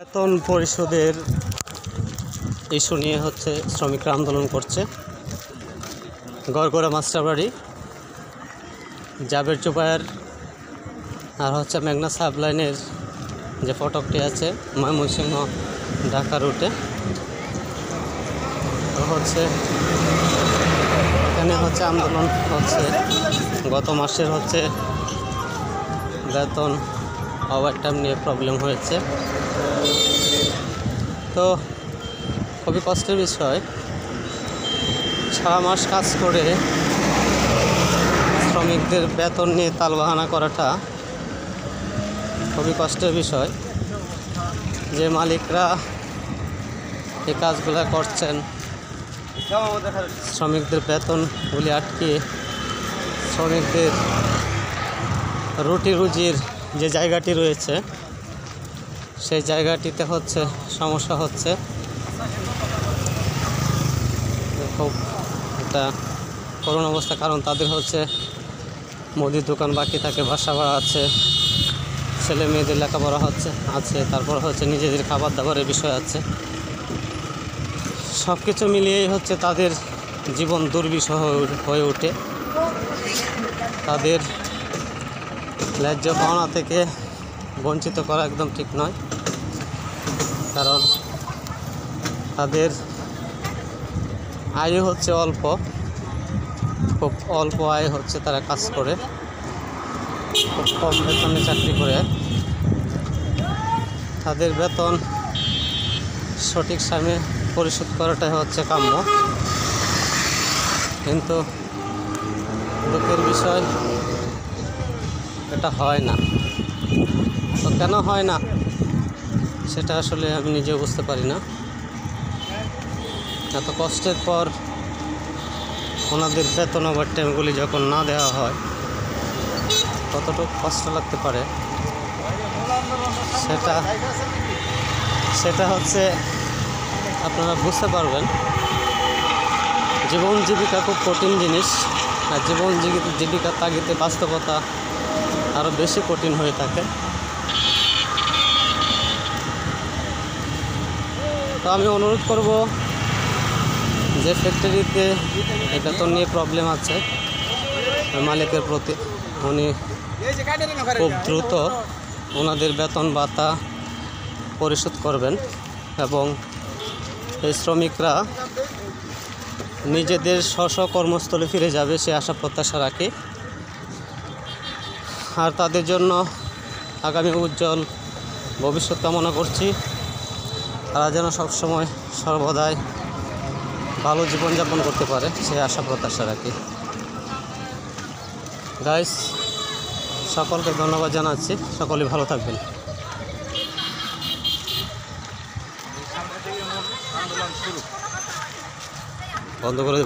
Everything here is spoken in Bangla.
বেতন পরিশোধের ইস্যু নিয়ে শ্রমিকরা আন্দোলন করছে। গড়গড়া মাস্টারবাড়ি, জাবের চুপায়ার আর মেঘনা সাবলাইনের যে ফটকটি আছে ময়মনসিংহ ঢাকা রুটে, এখানে আন্দোলন হচ্ছে। গত মাসের বেতন ওভারটাইম নিয়ে প্রবলেম হয়েছে। তো খুবই কষ্টের বিষয়, 6 মাস কাজ করে শ্রমিকদের বেতন নিয়ে তালবাহানা করাটা খুবই কষ্টের বিষয়। যে মালিকরা এই কাজগুলো করছেন, শ্রমিকদের বেতনগুলি আটকিয়ে শ্রমিকদের রুটি রুজির যে জায়গাটি রয়েছে সেই জায়গাটিতে সমস্যা হচ্ছে। খুব একটা করুণ অবস্থা, কারণ তাদের মুদির দোকান বাকি থাকে, বাসা ভাড়া আছে, ছেলে মেয়েদের লেখাপড়া আছে, তারপর নিজেদের খাবার দাবারের বিষয় আছে। সব কিছু মিলিয়েই তাদের জীবন দুর্বিষহ হয়ে ওঠে। তাদের ন্যায্য পাওনা থেকে বঞ্চিত করা একদম ঠিক নয়, কারণ তাদের আয় অল্প, খুব অল্প আয় তারা কাজ করে, খুব কম বেতনে চাকরি করে। তাদের বেতন সঠিক সময়ে পরিশোধ করাটাই কাম্য, কিন্তু দুঃখের বিষয় এটা হয় না। তো কেন হয় না সেটা আসলে আমি নিজেও বুঝতে পারি না। এত কষ্টের পর ওনাদের বেতন ওভারটাইমগুলি যখন না দেওয়া হয় কতটুকু কষ্ট লাগতে পারে সেটা আপনারা বুঝতে পারবেন। জীবন জীবিকা খুব কঠিন জিনিস, আর জীবন জীবিকার তাগিদে বাস্তবতা আরও বেশি কঠিন হয়ে থাকে। তো আমি অনুরোধ করব, যে ফ্যাক্টরিতে বেতন নিয়ে প্রবলেম আছে মালিকের প্রতি, উনি খুব দ্রুত ওনাদের বেতন ভাতা পরিশোধ করবেন এবং এই শ্রমিকরা নিজেদের স্ব কর্মস্থলে ফিরে যাবে সে আশা প্রত্যাশা রাখি। আর তাদের জন্য আগামী উজ্জ্বল ভবিষ্যৎ কামনা করছি। তারা যেন সবসময় সর্বদাই ভালো জীবনযাপন করতে পারে সে আশা প্রত্যাশা রাখি। গাইস, সকলকে ধন্যবাদ জানাচ্ছি। সকলেই ভালো থাকবেন। বন্ধ করে